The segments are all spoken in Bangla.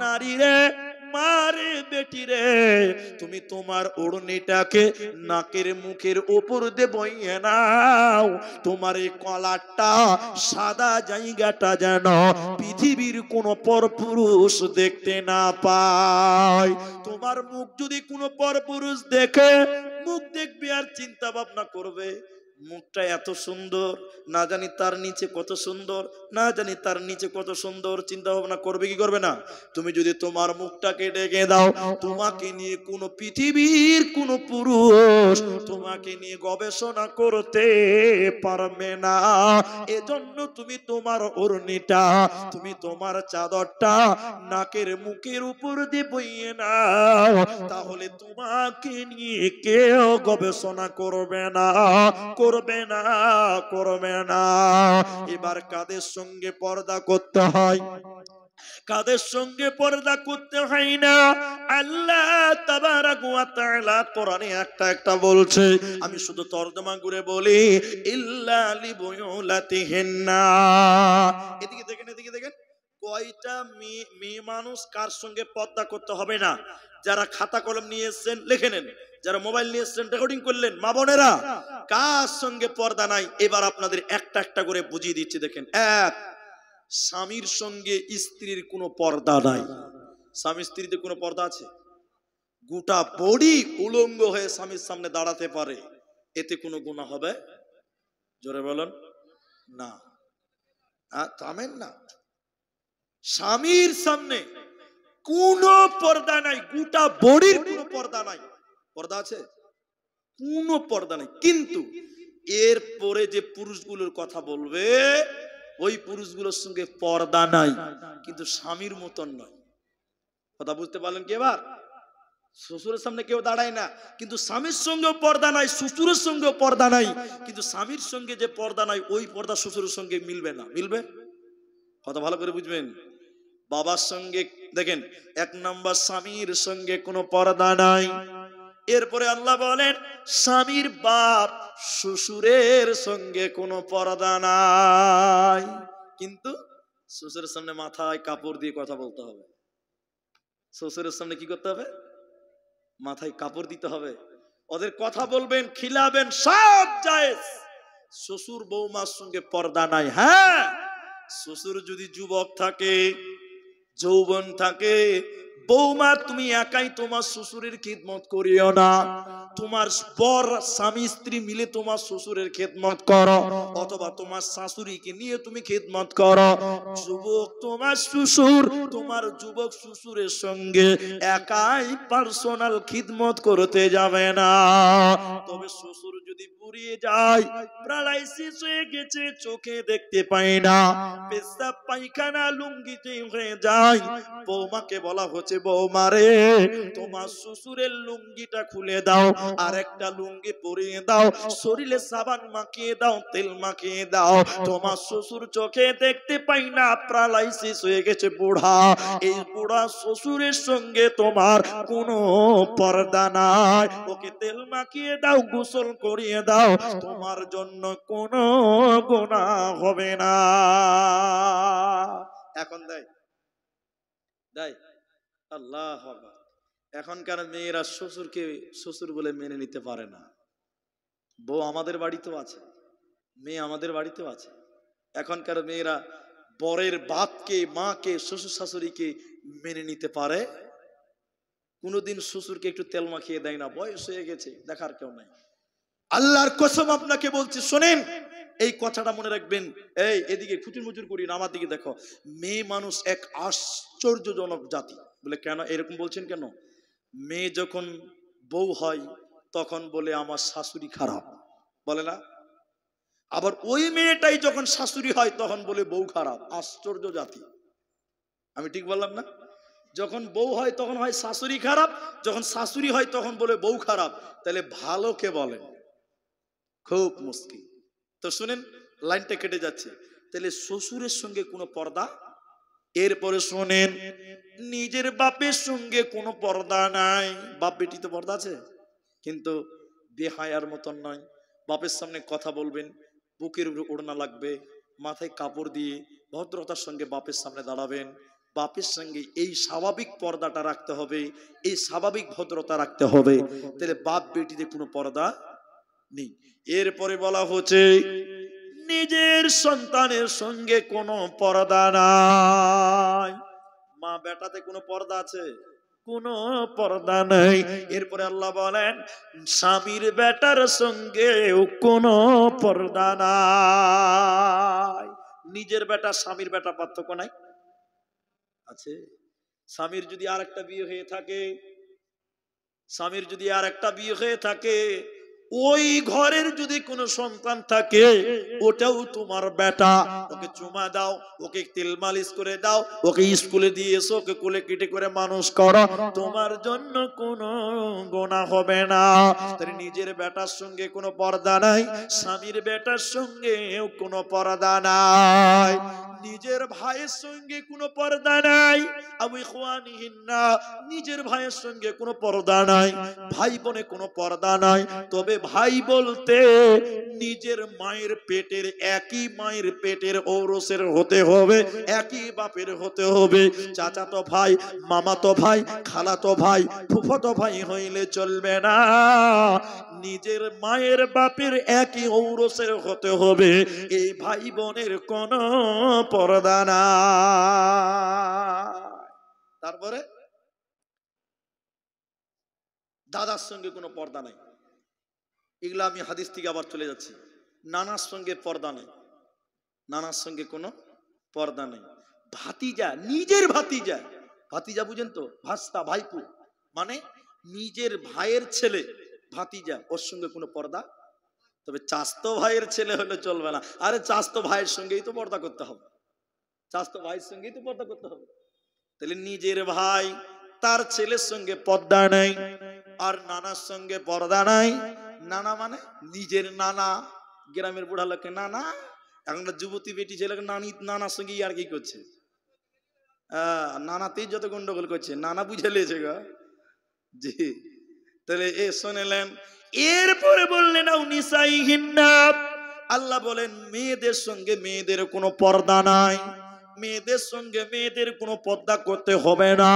নারী রে, মারে বেটি রে, তুমি তোমার ওড়নিটাকে নাকের মুখের উপর দিয়ে বইয়ে নাও। তোমার এই কলারটা সাদা জায়গাটা যেন পৃথিবীর কোন পরপুরুষ দেখতে না পায়। তোমার মুখ যদি কোনো পরপুরুষ দেখে, মুখ দেখবে আর চিন্তা ভাবনা করবে মুখটা এত সুন্দর, না জানি তার নিচে কত সুন্দর, না জানি তার নিচে কত সুন্দর, চিন্তা ভাবনা করবে কি করবে না? তুমি যদি তোমার মুখটাকে ঢেকে দাও, তোমাকে নিয়ে কোনো পৃথিবীর কোনো পুরুষ তোমাকে নিয়ে গবেষণা করতে পারবে না। এজন্য তুমি তোমার ওড়নিটা, তুমি তোমার চাদরটা নাকের মুখের উপর দিয়ে বইয়ে নাও, তাহলে তোমাকে নিয়ে কেউ গবেষণা করবে না, করবে না, করবে না। এবার কাদের সঙ্গে পর্দা করতে হয়, কাদের সঙ্গে পর্দা করতে হয় না? আল্লাহ তাবারাক ওয়া তাআলা কোরআনে একটা বলছে, আমি শুধু তরজমা করে বলি, ইল্লা লিবুলাতিহিন্না। এদিকে দেখেন, এদিকে দেখেন, কয়টা মেয়ে মানুষ কার সঙ্গে পর্দা করতে হবে না? যারা খাতা কলম নিয়ে এসেছেন লিখে নেন, যারা মোবাইল নিয়ে এসেছেন রেকর্ডিং করলেন, মা বোনেরা কার সঙ্গে পর্দা নাই এবার আপনাদের একটা একটা করে বুঝিয়ে দিচ্ছি। দেখেন, এক, স্বামীর সঙ্গে স্ত্রীর কোনো পর্দা নাই। স্বামী স্ত্রীতে কোনো পর্দা আছে? গোটা বডি উলঙ্গ হয়ে স্বামীর সামনে দাঁড়াতে পারে, এতে কোনো গুনাহ হবে? জোরে বলেন না। থামেন না। স্বামীর সামনে কোনো পর্দা নাই, গোটা বডির কোনো পর্দা নাই। পর্দা আছে? কোনো পর্দা নাই। কিন্তু এরপরে যে পুরুষগুলোর কথা বলবে, ওই পুরুষগুলোর সঙ্গে পর্দা নাই, কিন্তু স্বামীর মতন নয়। কথা বুঝতে পারলেন কি? এবার শ্বশুরের সামনে কেউ দাঁড়ায় না, কিন্তু স্বামীর সঙ্গেও পর্দা নাই, শ্বশুরের সঙ্গেও পর্দা নাই, কিন্তু স্বামীর সঙ্গে যে পর্দা নাই, ওই পর্দা শ্বশুরের সঙ্গে মিলবে না। মিলবে? কথা ভালো করে বুঝবেন। বাবার সঙ্গে দেখেন, এক নম্বর স্বামীর সঙ্গে কোনো পর্দা নাই। এরপরে আল্লাহ বলেন, স্বামীর বাপ শ্বশুরের সঙ্গে কোনো পর্দা নাই, কিন্তু শ্বশুরের সামনে মাথায় কাপড় দিয়ে কথা বলতে হবে। শ্বশুরের সামনে কি করতে হবে? মাথায় কাপড় দিতে হবে। ওদের কথা বলবেন, খিলাবেন, সব জায়েজ। শ্বশুর বৌমার সঙ্গে পর্দা নাই। হ্যাঁ, শ্বশুর যদি যুবক থাকে, যৌবন থাকে, বৌমা তুমি একাই তোমার শ্বশুরের খিদমত করিও না, তোমার বর স্বামী স্ত্রী মিলে তোমার শ্বশুরের খিদমত করো, অথবা তোমার শাশুড়িকে নিয়ে তুমি খিদমত করো। যুবক তোমার শ্বশুর, তোমার যুবক শ্বশুরের সঙ্গে একাই পার্সোনাল খিদমত করতে যাবে না। তবে শ্বশুর যদি পুড়িয়ে যায়, প্যারালাইসিস হয়ে গেছে, চোখে দেখতে পায় না, পেশাব পায়খানা লুঙ্গিতে হয়ে যায়, বৌমাকে বলা হচ্ছে, বৌমা রে তোমার শ্বশুরের লুঙ্গিটা খুলে দাও, আর একটা লুঙ্গি পরিয়ে দাও, শরীরে সাবান মাখিয়ে দাও, তেল মাখিয়ে দাও। তোমার শ্বশুর চোখে দেখতে পাই না, প্যারালাইসিস হয়ে গেছে, বুড়া। এই বুড়া শ্বশুরের সঙ্গে তোমার কোনো পর্দা নাই, ওকে তেল মাখিয়ে দাও, গোসল করিয়ে দাও, তোমার জন্য কোনো গুনাহ হবে না। এখন দেয় দেয় আল্লাহ। এখনকার মেয়েরা শ্বশুরকে শ্বশুর বলে মেনে নিতে পারে না। বউ আমাদের বাড়িতেও আছে, মেয়ে আমাদের বাড়িতেও আছে। এখনকার মেয়েরা বরের বাপকে, মাকে, শ্বশুর শাশুড়িকে মেনে নিতে পারে? কোনোদিন শ্বশুরকে একটু তেল মাখিয়ে দেয় না, বয়স হয়ে গেছে, দেখার কেউ নাই। আল্লাহর কসম আপনাকে বলছি, শোনেন, এই কথাটা মনে রাখবেন। এই এদিকে খুচুর মুচুর করি না, আমার দিকে দেখো। মেয়ে মানুষ এক আশ্চর্যজনক জাতি। বলে কেন এরকম বলছেন কেন? মেয়ে যখন বউ হয় তখন বলে আমার শাশুড়ি খারাপ, বলে না? আবার ওই মেয়েটাই যখন শাশুড়ি হয় তখন বলে বউ খারাপ। আশ্চর্য জাতি। আমি ঠিক বললাম না? যখন বউ হয় তখন হয় শাশুড়ি খারাপ, যখন শাশুড়ি হয় তখন বলে বউ খারাপ। তাহলে ভালো কে বলেন? খুব মুশকিল। তো শুনেন, লাইনটা কেটে যাচ্ছে। তাহলে শ্বশুরের সঙ্গে কোনো পর্দা। এরপরে শোনেন, নিজের বাপের সঙ্গে কোনো পর্দা নাই। বাপ বেটিতে পর্দা আছে, কিন্তু বেহায়ার মতন নয়। বাপের সামনে কথা বলবেন, বুকের উপরে ওড়না লাগবে, মাথায় কাপড় দিয়ে ভদ্রতার সঙ্গে বাপের সামনে দাঁড়াবেন। বাপের সঙ্গে এই স্বাভাবিক পর্দাটা রাখতে হবে, এই স্বাভাবিক ভদ্রতা রাখতে হবে, তাহলে বাপ বেটিতে কোনো পর্দা নেই। এরপরে বলা হচ্ছে নিজের সন্তানের সঙ্গে কোনো পর্দা নাই। মা বেটাতে কোনো পর্দা আছে? কোনো পর্দা নেই। এরপরে আল্লাহ বলেন স্বামীর বেটার সঙ্গে কোনো পর্দা নাই। নিজের বেটা স্বামীর বেটা পার্থক্য নাই? আছে। স্বামীর যদি আর একটা বিয়ে হয়ে থাকে, স্বামীর যদি আর একটা বিয়ে হয়ে থাকে, ওই ঘরের যদি কোনো সন্তান থাকে, ওটাও তোমার বেটা। ওকে চুমা দাও, ওকে তেল মালিশ করে দাও, ওকে স্কুলে দিয়ে এসো, ওকে কোলে কেটে করে মানুষ করো, তোমার জন্য কোনো গোনা হবে না। তাই নিজের বেটার সঙ্গে কোনো পর্দা নাই, স্বামীর বেটার সঙ্গে কোনো পর্দা নাই, নিজের ভাইয়ের সঙ্গে কোনো পর্দা নাই। আবু ইখওয়ানিহিন্না, নিজের ভাইয়ের সঙ্গে কোনো পর্দা নাই, ভাই বোনে কোনো পর্দা নাই। তবে ভাই বলতে নিজের মায়ের পেটের, একই মায়ের পেটের ঔরসের হতে হবে, একই বাপের হতে হবে। চাচাতো ভাই, মামাতো ভাই, খালাতো ভাই, ফুফাতো ভাই হইলে চলবে না, নিজের মায়ের বাপের একই ঔরসের হতে হবে। এই ভাই বোনের কোনো পর্দা না। তারপরে দাদার সঙ্গে কোনো পর্দা নাই। এগুলো আমি হাদিস থেকে আবার চলে যাচ্ছি। নানার সঙ্গে পর্দা নেই, নানার সঙ্গে কোনো পর্দা নেই। ভাতিজা, নিজের ভাতিজা, ভাতিজা বুঝেন তো, ভাস্তা, ভাইপু, মানে নিজের ভাইয়ের ছেলে ভাতিজা, ওর সঙ্গে কোনো পর্দা। তবে চাস্তো ভাইয়ের ছেলে হলে চলবে না। আরে চাস্তো ভাইয়ের সঙ্গেই তো পর্দা করতে হবে, চাস্তো ভাইয়ের সঙ্গেই তো পর্দা করতে হবে। তাহলে নিজের ভাই তার ছেলের সঙ্গে পর্দা নেই, আর নানার সঙ্গে পর্দা নাই। নানা মানে নিজের নানা, গ্রামের বুড়া লোককে নানা, এখন যুবতী বেটি ছেলেকে নানি, নানার সঙ্গে আর কি করছে, নানাতেই যত গন্ডগোল করছে, নানা বুঝে লিয়েছে গা জি। তাহলে এ শুনেলেন। এরপরে বললেন আল্লাহ বলেন মেয়েদের সঙ্গে মেয়েদের কোনো পর্দা নাই, মেয়েদের সঙ্গে মেয়েদের কোনো পর্দা করতে হবে না।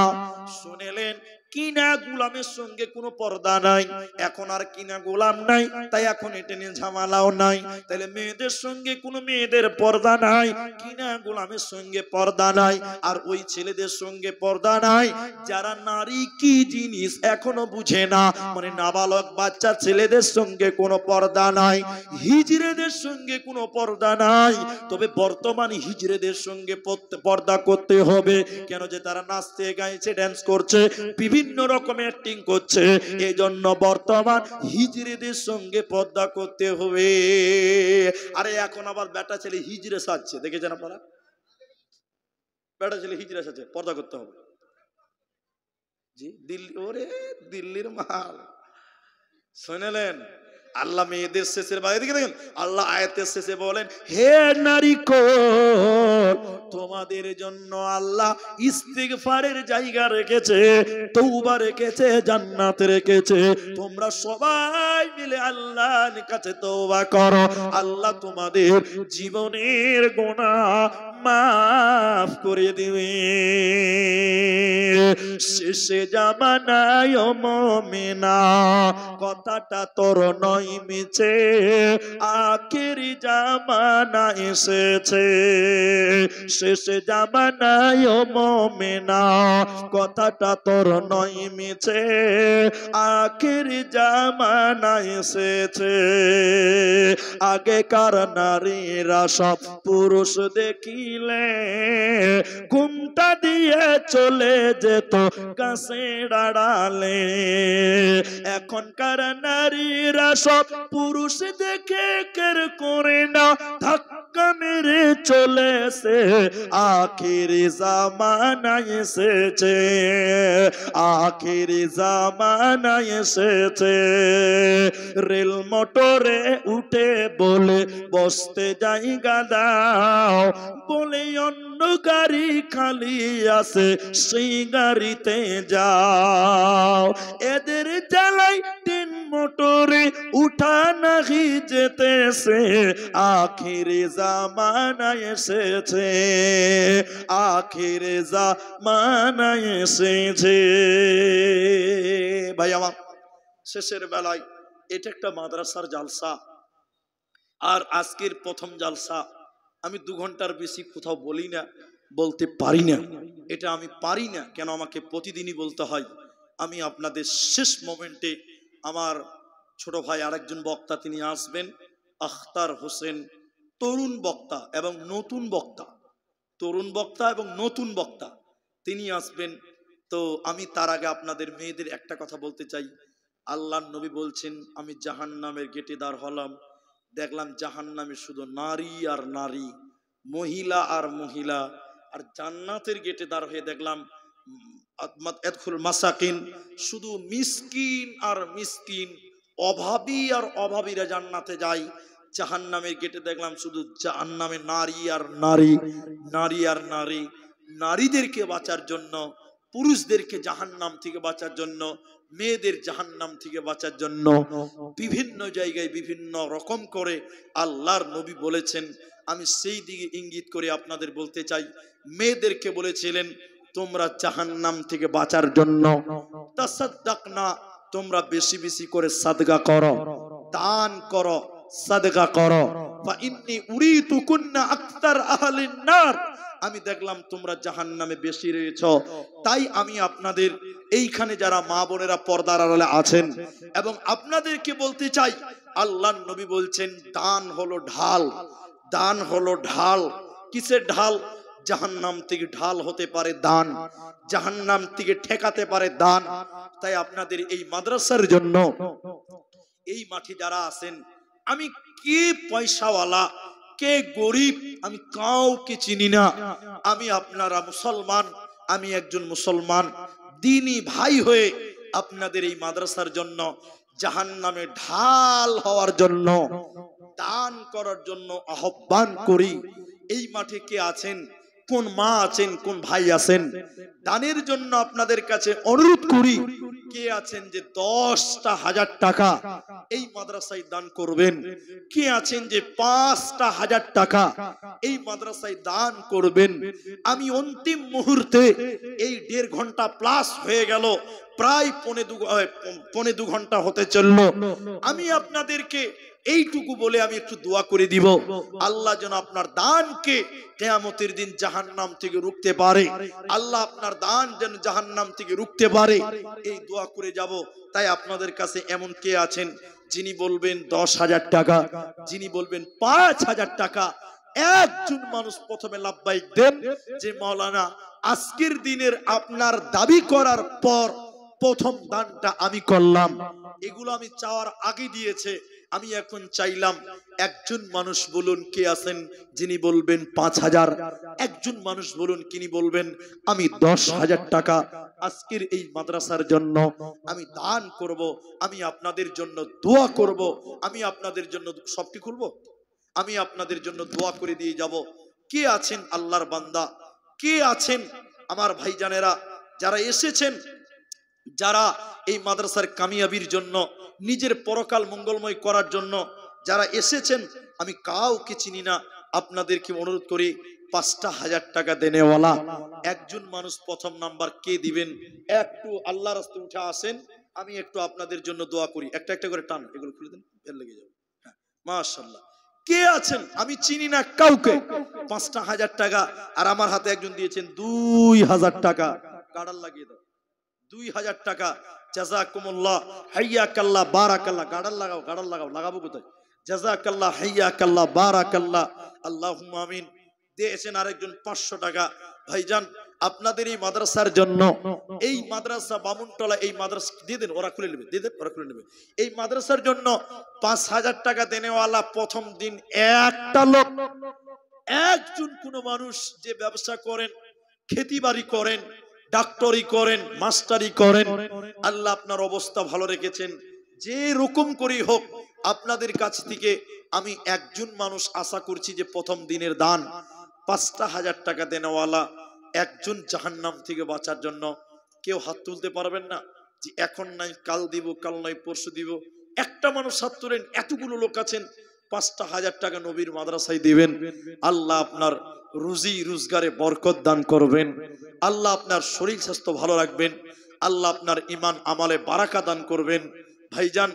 শুনেলেন কিনা গোলামের সঙ্গে কোনো পর্দা নাই। এখন আর কিনা গোলাম নাই, তাই এখন এটা নিয়ে ঝামেলাও নাই। তাহলে মেয়েদের সঙ্গে কোনো মেয়েদের পর্দা নাই, কিনা গোলামের সঙ্গে পর্দা নাই। আর ওই ছেলেদের সঙ্গে পর্দা নাই যারা নারী কি জিনিস এখনো বুঝে না, মানে নাবালক বাচ্চা ছেলেদের সঙ্গে কোনো পর্দা নাই। হিজড়েদের সঙ্গে কোনো পর্দা নাই। তবে বর্তমান হিজড়েদের সঙ্গে পর্দা করতে হবে। কেন? যে তারা নাচতে, গাইছে, ড্যান্স করছে, বিভিন্ন রকমের অ্যাক্টিং করছে, এই জন্য বর্তমান হিজড়েদের সঙ্গে পর্দা করতে হবে। আরে এখন আবার বেটা ছেলে হিজড়ে সাজছে, দেখেছেন আপনারা? বেটা ছেলে হিজড়ে সাজছে, পর্দা করতে হবে জি। দিল্লি, ওরে দিল্লির মাল শুনেলেন। আল্লাহ মেয়েদের শেষের বাইরে দিকে দেখেন, আল্লাহ আয়াতের শেষে বলেন হে নারীগণ, তোমাদের জন্য আল্লাহ ইস্তিগফারের জায়গা রেখেছে, তওবা রেখেছে, জান্নাত রেখেছে। তোমরা সবাই মিলে আল্লাহর কাছে তওবা করো, আল্লাহ তোমাদের জীবনের গুনাহ মাফ করে দিবে। শেষে জামানায় ও মুমিনা, কথাটা তোর নয় মিছে, আখেরি জামানা এসেছে। শেষে জামানায় ও মুমিনা, কথাটা তোর নয় মিছে, আখেরি জামানা এসেছে। আগেকার নারীরা সব পুরুষ দেখিলে ঘুমটা দিয়ে চলে যেত গাছের আড়ালে। এখনকার নারীরা সব পুরুষ দেখে কের করে না, ধাক্কা মেরে চলেছে, আখেরি জামানা এসেছে, আখেরি জামানা এসেছে। রেল মোটরে উঠে বলে বসতে জায়গা দাও, বলে অন্য গাড়ি খালি আছে সেই গাড়িতে যাও। এদের জ্বালাই তিন মোটরে উঠা নাহি যেতেছে, আখিরে জামানা এসেছে, আখিরে জামানা এসেছে। ভাই আমার, শেষের বেলায় এটা একটা মাদ্রাসার জালসা, আর আজকের প্রথম জালসা। আমি 2 ঘন্টার বেশি কোথাও বলি না, বলতে পারি না। এটা আমি পারি না কেন, আমাকে প্রতিদিনই বলতে হয়। আমি আপনাদের শেষ মোমেন্টে আমার ছোট ভাই আরেকজন বক্তা তিনি আসবেন, আখতার হোসেন, তরুণ বক্তা এবং নতুন বক্তা, তরুণ বক্তা এবং নতুন বক্তা তিনি আসবেন। তো আমি তার আগে আপনাদের মেয়েদের একটা কথা বলতে চাই। আল্লাহর নবী বলছেন, আমি জাহান্নামের গেটে দাঁড় হলাম, দেখলাম জাহান্নামে শুধু নারী আর নারী, মহিলা আর মহিলা। আর জান্নাতের গেটে দাঁড় হয়ে দেখলাম মাসাকিন, শুধু মিসকিন আর মিসকিন, অভাবী আর অভাবীরা জান্নাতে যায়। জাহান্নামের গেটে দেখলাম শুধু জাহান্নামে নারী আর নারী, নারী আর নারী। নারীদেরকে বাঁচার জন্য, পুরুষদেরকে জাহান্নাম থেকে বাঁচার জন্য, মেয়েদের জাহান্নাম থেকে বাঁচার জন্য বিভিন্ন জায়গায় বিভিন্ন রকম করে আল্লাহর নবী বলেছেন। আমি সেই দিকে ইঙ্গিত করে আপনাদের বলতে চাই, মেয়েদেরকে বলেছিলেন তোমরা জাহান্নাম থেকে বাঁচার জন্য তাসাদদাকনা, তোমরা বেশি বেশি করে সাদকা করো, দান করো, সাদকা করো। ফা ইন্নী উরিতু কুন্না আকতার আহলিন নার, আমি দেখলাম তোমরা জাহান্নামে বেশি রয়েছো, তাই আমি আপনাদের এইখানে যারা মা বোনেরা পর্দার আড়ালে আছেন এবং আপনাদেরকে বলতে চাই, আল্লাহর নবী বলছেন দান হলো ঢাল, দান হলো ঢাল। কিসের ঢাল? জাহান্নাম থেকে ঢাল হতে পারে দান, জাহান্নাম থেকে ঠেকাতে পারে দান। তাই আপনাদের এই মাদ্রাসার জন্য এই মাঠে যারা আছেন, আমি কে পয়সাওয়ালা কে গরিব আমি কাউকে চিনি না। আমি আপনারা মুসলমান, আমি একজন মুসলমান দ্বীনি ভাই হয়ে আপনাদের এই মাদ্রাসার জন্য, জাহান্নামে ঢাল হওয়ার জন্য, দান করার জন্য আহ্বান করি। এই মাঠে কে আছেন, কোন মা আছেন, কোন ভাই আছেন, দানের জন্য আপনাদের কাছে অনুরোধ করি। কে আছেন যে 10টা হাজার টাকা এই মাদ্রাসায় দান করবেন? কে আছেন যে 5টা হাজার টাকা এই মাদ্রাসায় দান করবেন? আমি অন্তিম মুহূর্তে এই 1.5 ঘন্টা প্লাস হয়ে গেল, প্রায় 2.25 ঘন্টা হতে চলল, আমি আপনাদেরকে এইটুকু বলে আমি একটু দোয়া করে দিব, আল্লাহ যেন আপনার দানকে কিয়ামতের দিন জাহান্নাম থেকে রুখতে পারে, আল্লাহ আপনার দান যেন জাহান্নাম থেকে রুখতে পারে, এই দোয়া করে যাব। তাই আপনাদের কাছে এমন কে আছেন যিনি বলবেন 10,000 টাকা, যিনি বলবেন 5,000 টাকা? একজন মানুষ প্রথমে লাভবাইক দেন যে মাওলানা আজকের দিনের আপনার দাবি করার পর প্রথম দানটা আমি করলাম। এগুলো আমি চাওয়ার আগে দিয়েছে, আমি এখন চাইলাম। একজন মানুষ বলুন কে আছেন যিনি বলবেন 5,000? একজন মানুষ বলুন কিনি বলবেন আমি 10,000 টাকা আজকের এই মাদ্রাসার জন্য আমি দান করব, আমি আপনাদের জন্য দোয়া করব, আমি আপনাদের জন্য সবটি খুলব, আমি আপনাদের জন্য দোয়া করে দিয়ে যাব। কে আছেন আল্লাহর বান্দা, কে আছেন আমার ভাইজানেরা যারা এসেছেন, যারা এই মাদ্রাসার কামিয়াবির জন্য, নিজের পরকাল মঙ্গলময় করার জন্য যারা এসেছেন? আমি কাউকে চিনি না, আপনাদেরকে অনুরোধ করি 5,000 টাকা দেনেওয়ালা একজন মানুষ প্রথম নাম্বার কে দিবেন? একটু আল্লাহর রাস্তায় উঠে আসেন, আমি একটু আপনাদের জন্য দোয়া করি। একটা একটা করে টান, এগুলো খুলে দেন, বের লেগে যাবে। হ্যাঁ, মাশাআল্লাহ। কে আছেন? আমি চিনি না কাউকে। 5,000 টাকা, আর আমার হাতে একজন দিয়েছেন 2,000 টাকা। গাড়াল লাগিয়ে দাও, 2,000 টাকা। জাযাকুমুল্লাহ, হাইয়াকাল্লাহ, বারাকাল্লাহ। গাড়াল লাগাও, গাড়াল লাগাও, লাগাবো কোথায়? জাযাকাল্লাহ, হাইয়াকাল্লাহ, বারাকাল্লাহ, আল্লাহুম্মা আমিন। দিয়েছেন আরেকজন 500 টাকা। ভাইজান আপনাদের এই মাদ্রাসার জন্য, এই মাদ্রাসা বামুনটলা, এই মাদ্রাসা দিয়ে দেন, ওরা খুলে নেবে, দিয়ে দেন, ওরা খুলে নেবে। এই মাদ্রাসার জন্য 5,000 টাকা দেনেওয়ালা প্রথম দিন একটা লোক, একজন কোন মানুষ যে ব্যবসা করেন, খেতি বাড়ি করেন, ডাক্তারি করেন, মাস্টারি করেন, আল্লাহ আপনার অবস্থা ভালো রেখেছেন, যে রকম করেই হোক আপনাদের কাছ থেকে আমি একজন মানুষ আশা করছি যে প্রথম দিনের দান 5,000 টাকা দেনেওয়ালা একজন জাহান্নাম থেকে বাঁচার জন্য। কেউ হাত তুলতে পারবেন না যে এখন নাই কাল দিব, কাল নয় পরশু দিব? একটা মানুষ হাত তোলেন, এতগুলো লোক আছেন, 5,000 টাকা নবীর মাদ্রাসায় দিবেন। আল্লাহ আপনার রুজি রোজগারে বরকত দান করবেন, আল্লাহ আপনার শরীর স্বাস্থ্য ভালো রাখবেন, আল্লাহ আপনার ঈমান আমলে বারাকা দান করবেন। ভাইজান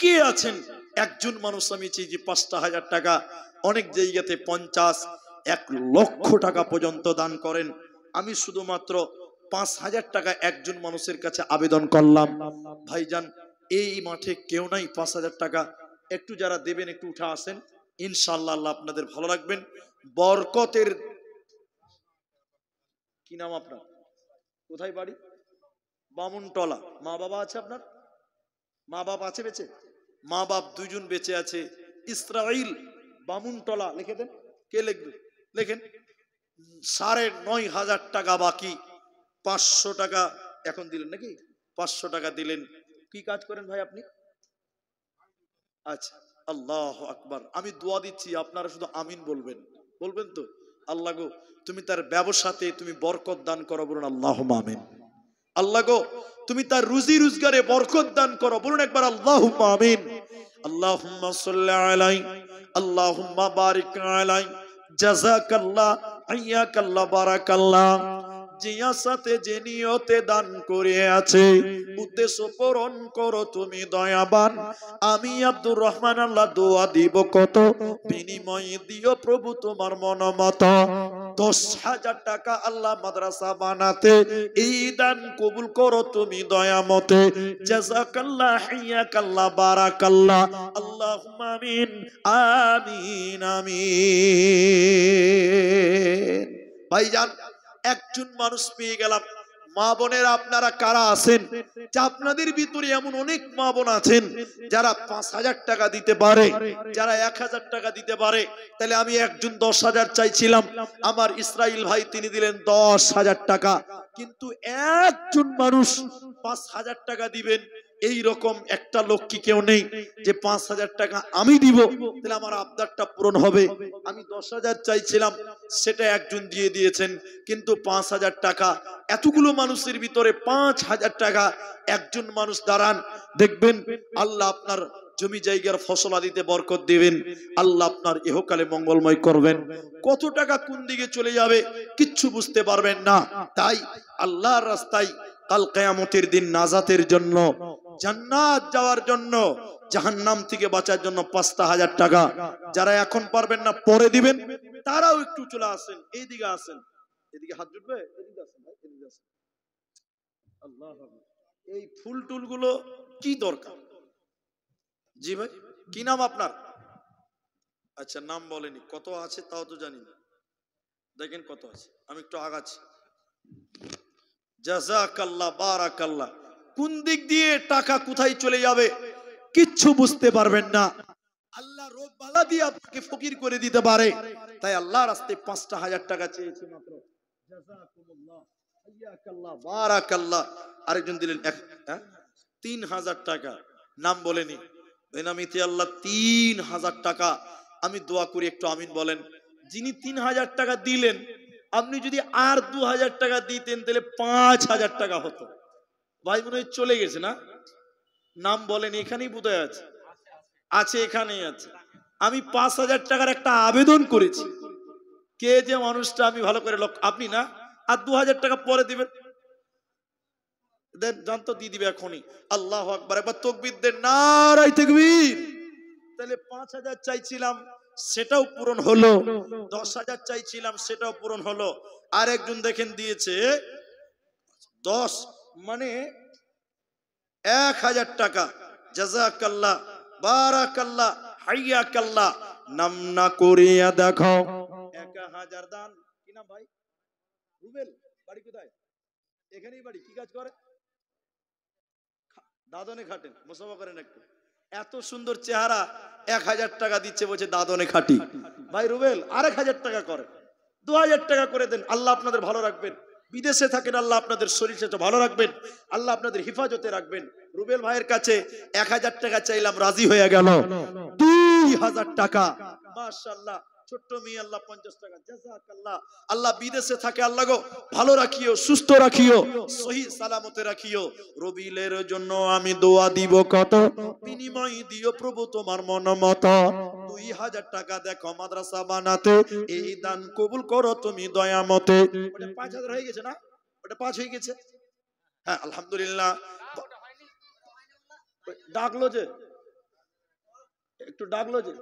কে আছেন একজন মানুষ আমি চাই যে 5,000 টাকা, অনেক জায়গাতে 50, 1 লক্ষ টাকা পর্যন্ত দান করেন। আমি শুধুমাত্র 5,000 টাকা একজন মানুষের কাছে আবেদন করলাম। ভাইজান এই মাঠে কেউ নাই 5,000 টাকা, একটু যারা দেবেন একটু উঠে আসেন, ইনশাআল্লাহ আল্লাহ আপনাদের ভালো রাখবেন। বরকতের কি নাম আপনার, কোথায় বাড়ি? বামুনটলা। মা বাবা আছে আপনার? মা বাপ আছে বেঁচে? মা বাপ 2 জন বেঁচে আছে। ইসরাইল বামুনটলা লিখে দেন। কে লিখবে? লেখেন। 9,500 টাকা বাকি, 500 টাকা এখন দিলেন নাকি? 500 টাকা দিলেন। কি কাজ করেন ভাই আপনি? আচ্ছা, আল্লাহু আকবার। আমি দোয়া দিচ্ছি, আপনারা শুধু আমিন বলবেন। বলবেন তো? আল্লাহ গো তুমি তার ব্যবসাতে তুমি বরকত দান করো, বলুন আল্লাহুম্মা আমিন। আল্লাহ গো তুমি তার রুজি রোজগারে বরকত দান করো, বলুন একবার আল্লাহুম্মা আমিন। আল্লাহুম্মা সাল্লি আলাইহি, আল্লাহুম্মা বারিক আলাইহি, জাযাকাল্লাহ, হাইয়াকাল্লাহ, বারাকাল্লাহ। যে আশাতে যে নিয়তে দান করে আছে, উদ্দেশ্য পূরণ করো তুমি দয়াবান। আমি আব্দুর রহমান আল্লাহ দোয়া দিব কত, বিনিময়ে দিও প্রভু তোমার মনোমত। 10,000 টাকা আল্লাহ মাদ্রাসা বানাতে, এই দান কবুল করো তুমি দয়ামতে। জাযাকাল্লাহ, হাইয়াকাল্লাহ, বারাকাল্লাহ। আল্লাহুম্মা আমিন, আমিন, আমিন। ভাইজান একজন মানুষ পেয়ে গেলাম। মা বোনেরা আপনারা কারা আছেন যে আপনাদের ভিতরে এমন অনেক মা বোন আছেন যারা 5,000 টাকা দিতে পারে, যারা 1,000 টাকা দিতে পারে? তাহলে আমি একজন 10,000 চাইছিলাম, আমার ইসরাইল ভাই তিনি দিলেন 10,000 টাকা। কিন্তু একজন মানুষ 5,000 টাকা দিবেন, এই রকম একটা লোক কি কেউ নেই যে 5,000 টাকা আমি দিব, তাহলে আমার আবদারটা পূরণ হবে? আমি 10,000 চাইছিলাম, সেটা একজন দিয়ে দিয়েছেন, কিন্তু 5,000 টাকা, এতগুলো মানুষের ভিতরে 5,000 টাকা একজন মানুষ দাঁড়ান, দেখবেন আল্লাহ আপনার জমি জায়গার ফসলা দিতে বরকত দিবেন, আল্লাহ আপনার ইহকালে মঙ্গলময় করবেন। কত টাকা কোন দিকে চলে যাবে কিচ্ছু বুঝতে পারবেন না। তাই আল্লাহর রাস্তায় কাল কিয়ামতের দিন নাজাতের জন্য, জান্নাত যাওয়ার জন্য, জাহান্নাম থেকে বাঁচার জন্য 5,000 টাকা যারা এখন পারবেন না পরে দিবেন, তারাও একটু চলে আসেন, এইদিকে আসেন, এদিকে হাত জুটবে, এদিকে আসেন ভাই, এদিকে আসেন। আল্লাহ, এই ফুল টুল গুলো কি দরকার? জি ভাই, কি নাম আপনার? আচ্ছা, নাম বলেনি, কত আছে তাও তো জানি না। দেখেন কত আছে, আমি একটু আগাচ্ছি। জাযাকাল্লাহ, বারাকাল্লাহ। কোন দিক দিয়ে টাকা কোথায় চলে যাবে কিচ্ছু বুঝতে পারবেন না। আল্লাহ রোগ বালা দিয়ে আপনাকে ফকির করে দিতে পারে। তাই আল্লাহর রাস্তায় 5,000 টাকা চেয়েছি মাত্র। জাযাকুমুল্লাহ, হাইয়াকাল্লাহ, বারাকাল্লাহ। আরেকজন দিলেন 3,000 টাকা, নাম বলেনি, বেনামিতে আল্লাহ 3,000 টাকা। আমি দোয়া করি একটু আমিন বলেন। যিনি 3,000 টাকা দিলেন, আপনি যদি আর 2,000 টাকা দিতেন তাহলে 5,000 টাকা হতো। ভাই মনে হয় চলে গেছে না? নাম বলেন, এখানেই বোধহয় আছে, আছে এখানেই আছে। আমি 5,000 টাকার একটা আবেদন করেছি। কে যে মানুষটা আমি ভালো করে আপনি না, আর 2,000 টাকা পরে দিবেন, দেন জানতো দিয়ে দিবে এখনই। আল্লাহু আকবার, একবার তাকবীর দেন, নারায়ে তাকবীর। তাহলে 5,000 চাইছিলাম সেটাও পূরণ হলো, 10,000 চাইছিলাম সেটাও পূরণ হলো। আর একজন দেখেন দিয়েছে 10 মানে 1,000 টাকা। জাযাকাল্লাহ, বারাকাল্লাহ, হাইয়াকাল্লাহ। নাম না করিয়া দেখো 1,000 দান। কি নাম ভাই? রুবেল। বাড়ি কোথায়? এখানেই বাড়ি। কি কাজ করে? দাদনে খাটেন, মুসাফা করেন একটু। এত সুন্দর চেহারা, 1,000 টাকা দিচ্ছে, বলছে দাদনে খাটি। ভাই রুবেল আর 1,000 টাকা করে, 2,000 টাকা করে দেন, আল্লাহ আপনাদের ভালো রাখবেন। বিদেশে থাকেন, আল্লাহ আপনাদের শরীর স্বাস্থ্য ভালো রাখবেন, আল্লাহ আপনাদের হেফাজতে রাখবেন। রুবেল ভাইয়ের কাছে 1,000 টাকা চাইলাম, রাজি হয়ে গেল 2,000 টাকা। মাশাআল্লাহ, ছোট্ট মেয়ে আল্লাহ 50 টাকা, জাযাকাল্লাহ। আল্লাহ বিদেশে থাকে, আল্লাহ গো ভালো রাখিও, সুস্থ রাখিও, সহি সালামতে রাখিও। রবিলের জন্য আমি দোয়া দিব কত, বিনিময় দিও প্রভু তোমার মন মতো। 2000 টাকা দেখো মাদ্রাসা বানাতে, এই দান কবুল করো তুমি দয়ামতে। ওটা 5000 হয়ে গেছে না? ওটা 5 হয়ে গেছে। হ্যাঁ আলহামদুলিল্লাহ। ডাকলো যে, একটু ডাকলো যে,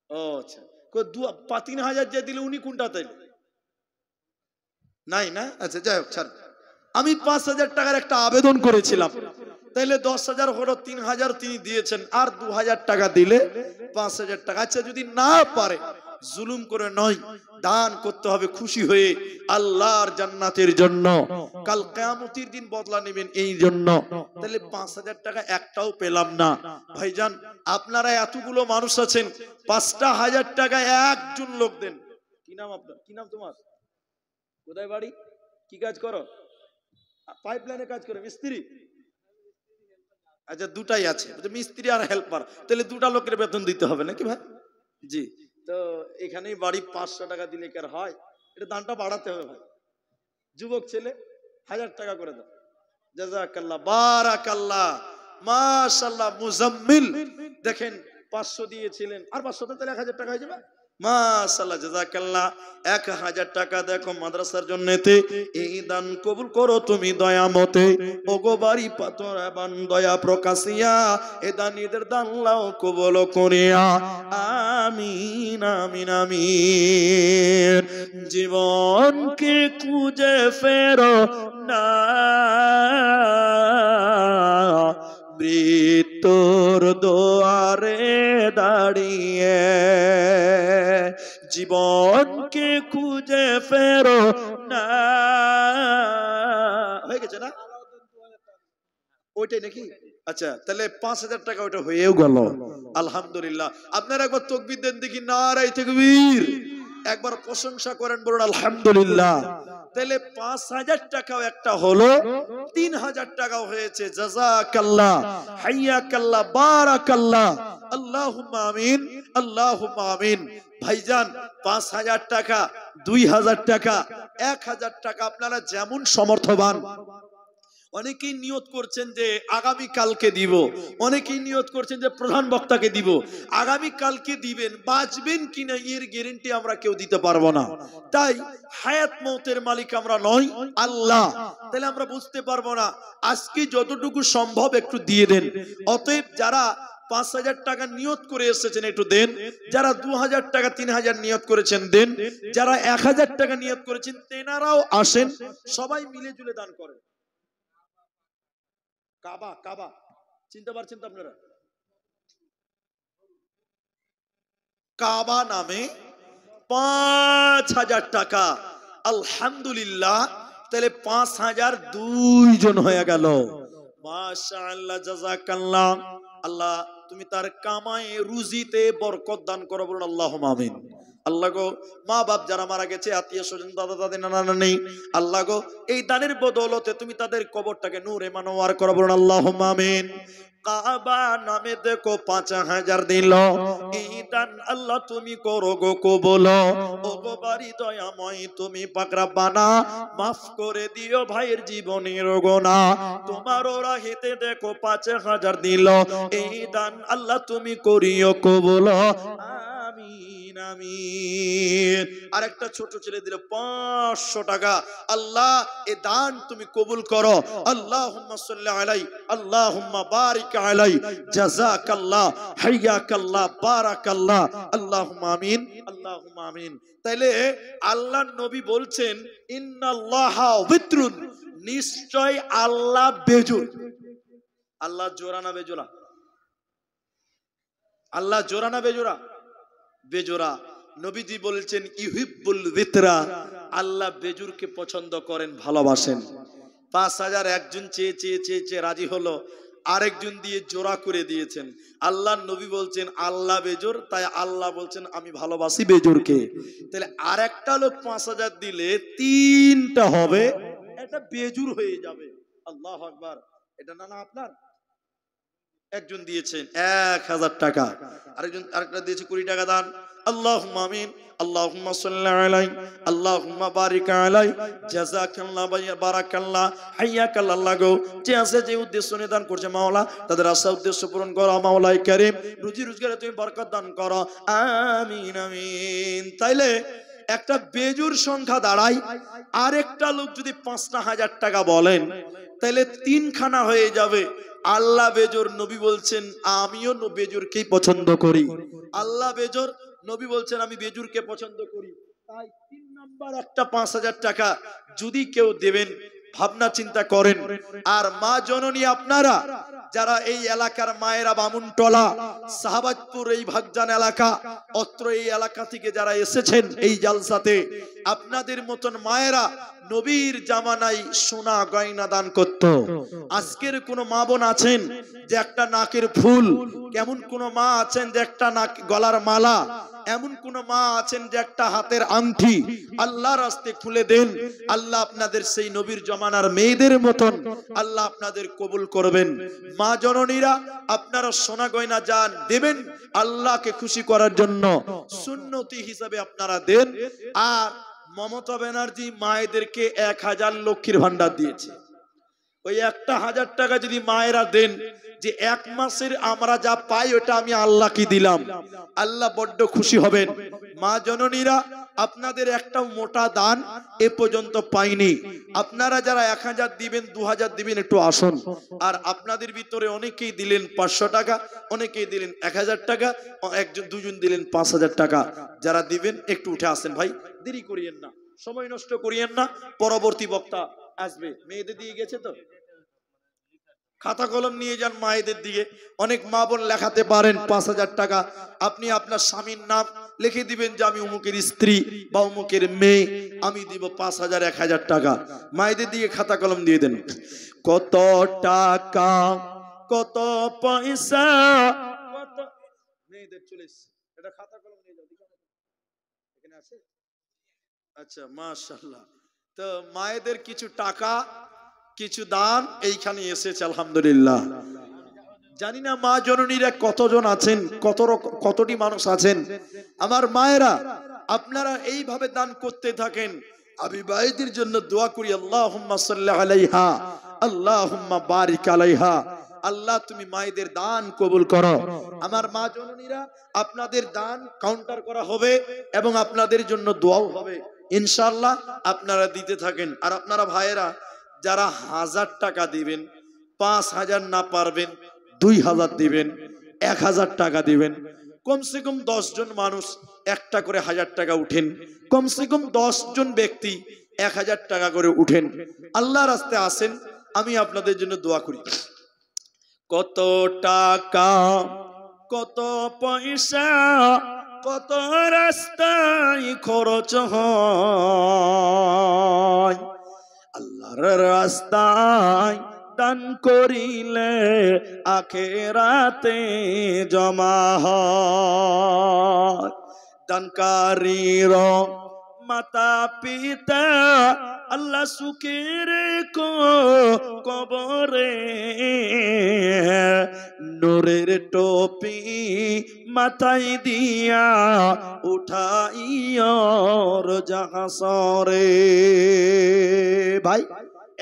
ও আচ্ছা, 3000 যে দিলে উনি কোনটা তাইলে নাই না? আচ্ছা যাই হোক ছাড়। আমি 5000 টাকার একটা আবেদন করেছিলাম, তাইলে 10,000 হলো, 3000 তিনি দিয়েছেন, আর 2000 টাকা দিলে 5000 টাকা। আচ্ছা যদি না পারে, জুলুম করে নয়, দান করতে হবে খুশি হয়ে আল্লাহর জান্নাতের জন্য, কাল কিয়ামতের দিন বদলা নেবেন এই জন্য। তাহলে 5000 টাকা একটাও পেলাম না। ভাইজান আপনারা এতগুলো মানুষ আছেন, 5,000 টাকা একজন লোক দেন। কি নাম আপনার? কি নাম তোমার? কোথায় বাড়ি? কি কাজ করো? পাইপলাইনে কাজ করে, মিস্ত্রি? আচ্ছা দুটাই আছে, মিস্ত্রি আর হেল্পার, তাহলে দুটা লোকের বেতন দিতে হবে নাকি ভাই? জি। তো এখানেই বাড়ি, 500 টাকা দিলে কি আর হয়? এটা দানটা বাড়াতে হবে ভাই। যুবক ছেলে 1000 টাকা করে দাও। জাযাকাল্লাহ, বারাকাল্লাহ, মাশাআল্লাহ। মুজাম্মিল দেখেন 500 দিয়েছিলেন, আর 500 তাহলে 1000 টাকা হয়ে যাবে। মাশাআল্লাহ, জাযাকাল্লাহ। 1000 টাকা দেখো মাদ্রাসার জন্যতে, এই দান কবুল করো তুমি দয়ামতে। ওগো বাড়ি পাথর এবং দয়া প্রকাশিয়া, এ দানীদের দান লাও কবুল করিয়া। আমিন আমিন আমিন। জীবনকে খুঁজে ফেরো না, মৃত্যুর দুয়ারে দাঁড়িয়ে। জীবনকে খুঁজে ফেরো না, হয়ে গেছে না? ওইটাই নাকি? আচ্ছা তাহলে 5000 টাকা ওটা হয়েও গেল, আলহামদুলিল্লাহ। আপনারা একবার তাকবীর দেন দেখি, নারায়ে তাকবীর। একবার প্রশংসা করেন, বলুন আলহামদুলিল্লাহ। তাহলে 5000 টাকাও একটা হলো, 3000 টাকাও হয়েছে। জাযাকাল্লাহ, হাইয়াকাল্লাহ, বারাকাল্লাহ, আল্লাহুম্মা আমিন, আল্লাহুম্মা আমিন। ভাইজান 5000 টাকা, 2000 টাকা, 1000 টাকা, আপনারা যেমন সমর্থবান। অনেকেই নিয়ত করছেন যে আগামী কালকে দিব, অনেকেই নিয়ত করছেন যে প্রধান বক্তাকে দিব। আগামী কালকে দিবেন, বাঁচবেন কিনা এর গ্যারান্টি আমরা কেউ দিতে পারবো না। তাই হায়াত মওতের মালিক আমরা নই, আল্লাহ। তাহলে আমরা বুঝতে পারবো না। আজকে যতটুকু সম্ভব একটু দিয়ে দেন। অতএব যারা 5000 টাকা নিয়ত করে এসেছেন একটু দেন, যারা 2000 টাকা 3000 নিয়ত করেছেন দেন, যারা 1000 টাকা নিয়ত করেছেন তেনারাও আসেন, সবাই মিলে জুলে দান করেন। কাবা, কাবা চিনতে পারছেন তো আপনারা? কাবা নামে 5000 টাকা, আলহামদুলিল্লাহ। তাহলে 5000 দুইজন হয়ে গেল। মাশাআল্লাহ, জাযাকাল্লাহ। আল্লাহ তুমি তার কামায়ে রুজিতে বরকত দান করো, বলুন আল্লাহুম্মা আমিন। আল্লাহ গো, মা বাপ যারা মারা গেছে, আত্মীয় স্বজন, দাদা দাদি, নানা নানি, আল্লাহ গো এই দানের বদৌলতে তুমি তাদের কবরটাকে নূরে মানওয়ার করো, বলুন আল্লাহুম্মা আমিন। কাবা নামে দেখো 5000 দিল, এই দান আল্লাহ তুমি করো গো কবুল। ও গো বাড়ি দয়াময় তুমি পাক রব্বানা, মাফ করে দিও ভাইয়ের জীবনের গুনাহ। তোমার রাহেতে দেখো 5000 দিল, এই দান আল্লাহ তুমি করিও কবুল। আমিন আমিন। আর একটা ছোট ছেলে দিল 500 টাকা, আল্লাহ এ দান তুমি কবুল করো। আল্লাহুম্মা সাল্লি আলাই, আল্লাহুম্মা বারিক আলাই, জাযাকাল্লাহ, হাইয়াকাল্লাহ, বারাকাল্লাহ, আল্লাহুম্মা আমিন, আল্লাহুম্মা আমিন। তাইলে আল্লাহর নবী বলছেন ইন্নাল্লাহা বিত্রুন, নিশ্চয় আল্লাহ বেজোড়। আল্লাহ জোড়া না বেজোড়া? আল্লাহ জোড়া না বেজোড়া? বেজোড়া। নবীজি বলছেন ইউহিব্বুল বিতরা, আল্লাহ বেজুরকে পছন্দ করেন, ভালোবাসেন। 5000 একজন চেয়ে চেয়ে চেয়ে চেয়ে রাজি হলো, আরেকজন দিয়ে জোড়া করে দিয়েছেন। আল্লাহর নবী বলছেন আল্লাহ বেজোর, তাই আল্লাহ বলছেন আমি ভালোবাসি বেজোরকে। তাহলে আরেকটা লোক 5000 দিলে 3টা হবে, এটা বেজুর হয়ে যাবে। আল্লাহু আকবার। এটা না না আপনার একজন দিয়েছেন 1000 টাকা, আরেকটা দিয়েছে 20 টাকা দান। আল্লাহুম্মা আমিন, আল্লাহুম্মা সাল্লি আলাইহি, আল্লাহুম্মা বারিক আলাইহি, জাযাকাল্লাহু বারাকাল্লাহ, হাইয়াকাল্লাহ। আল্লাহ গো, যে আছে যে উদ্দেশ্য নিয়ে দান করছে মাওলা, তাদের আশা উদ্দেশ্য পূরণ করো মাওলাই কারীম, রুজি রোজগারে তুমি বরকত দান করো, আমিন আমিন। তাইলে একটা বেজুর সংখ্যা দাঁড়ায়, আরেকটা লোক যদি 5,000 টাকা বলেন তাহলে 3 খানা হয়ে যাবে। আল্লাহ বেজোর, নবী বলছেন আমিও বেজোরকেই পছন্দ করি। আল্লাহ বেজোর, নবী বলছেন আমি বেজুরকে পছন্দ করি। তাই 3 নাম্বার একটা 5,000 টাকা যদি কেউ দেবেন, ভাবনা চিন্তা করেন। আর মা জননী, আপনারা যারা এই এলাকার মায়েরা, বামুনটলা, শাহবাজপুর, এই ভাগজান এলাকা, অত্র এই এলাকা থেকে যারা এসেছেন এই জালসাতে, আপনাদের মতন মায়েরা নবীর জামানায় সোনা গয়না দান করত। আজকের কোন মা বোন আছেন যে একটা নাকের ফুল, কেমন কোন মা আছেন যে একটা নাক গলার মালা, এমন কোন মা আছেন যে একটা হাতের আংটি আল্লাহর রাস্তায় খুলে দেন। আল্লাহ আপনাদের সেই নবীর জমানার মেয়েদের মতন আল্লাহ আপনাদের কবুল করবেন। মা জননীরা, আপনারা সোনা গয়না যান দেবেন আল্লাহকে খুশি করার জন্য, সুন্নতি হিসাবে আপনারা দেন। আর মমতা ব্যানার্জি মায়েদেরকে 1000 লক্ষ্মীর ভান্ডার দিয়েছে। ওই 1000 টাকা যদি মায়েরা দেন, যে 1 মাসের আমরা যা পাই ওটা আমি আল্লাহকে দিলাম, আল্লাহ বড্ড খুশি হবেন। মা জননীরা, আপনাদের একটা মোটা দান এ পর্যন্ত পাইনি। আপনারা যারা 1000 দিবেন, 2000 দিবেন, একটু আসুন। আর আপনাদের ভিতরে অনেকেই দিলেন 500 টাকা, অনেকেই দিলেন 1000 টাকা, একজন দুজন দিলেন 5000 টাকা। যারা দিবেন একটু উঠে আসেন ভাই, দেরি করিয়েন না, সময় নষ্ট করিয়েন না। পরবর্তী বক্তা আসবে। মেয়েদের দিয়ে গেছে তো, খাতা কলম নিয়ে যান মায়েদের দিকে। অনেক মা বোন লেখাতে পারেন 5000 টাকা। আপনি আপনার স্বামীর নাম লিখে দিবেন যে আমি অমুকের স্ত্রী বা অমুকের মেয়ে, আমি দিব 5000, 1000 টাকা। মায়েদের দিকে খাতা কলম দিয়ে দেন। কত টাকা, কত পয়সা, কত, মেয়েদের চলে এসছে, এটা খাতা কলম নিয়ে যাও, এখানে আছে। আচ্ছা, মাশাআল্লাহ। তো মায়েদের কিছু টাকা, কিছু দান এইখানে এসেছে, আলহামদুলিল্লাহ। জানি না মা জননীরা কতজন আছেন, কতটি মানুষ আছেন। আমার মায়েরা, আপনারা এইভাবে দান করতে থাকেন। আমি ভাইদের জন্য দোয়া করি, আল্লাহুম্মা সাল্লি আলাইহা, আল্লাহুম্মা বারিক আলাইহা। আল্লাহ তুমি মায়েদের দান কবুল করো। আমার মা জননীরা, আপনাদের দান কাউন্টার করা হবে এবং আপনাদের জন্য দোয়াও হবে ইনশাআল্লাহ। আপনারা দিতে থাকেন। আর আপনারা ভাইয়েরা যারা 1000 টাকা দিবেন, 5000 না পারবেন 2000 দিবেন, 1000 টাকা দিবেন। কমসে কম 10 জন মানুষ একটা করে 1000 টাকা উঠেন। কমসে কম 10 জন ব্যক্তি 1000 টাকা করে উঠেন, আল্লাহর রাস্তায় আসেন। আমি আপনাদের জন্য দোয়া করি। কত টাকা, কত পয়সা, কত রাস্তায় খরচ হয়, আল্লাহর রাস্তায় দান করিলে আখিরাতে জমা হয়। দানকারীর মাতা পিতা আল্লাহ সুখের কবরে, নূরের টুপি মাথায় দিয়া উঠাইও জাহাসরে। ভাই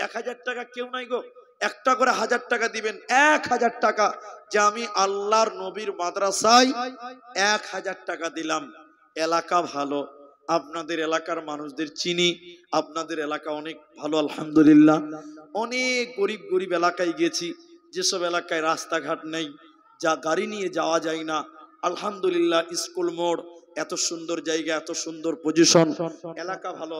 1000 টাকা কেউ নাই গো, একটা করে 1000 টাকা দিবেন। 1000 টাকা যে আমি আল্লাহর নবীর মাদ্রাসায় 1000 টাকা দিলাম। এলাকা ভালো, আপনাদের এলাকার মানুষদের চিনি, আপনাদের এলাকা অনেক ভালো আলহামদুলিল্লাহ। অনেক গরিব গরিব এলাকায় গেছি, যেসব এলাকায় রাস্তাঘাট নেই, যা গাড়ি নিয়ে যাওয়া যায় না, আলহামদুলিল্লাহ স্কুল মোড়, এত সুন্দর জায়গা, এত সুন্দর পজিশন, এলাকা ভালো।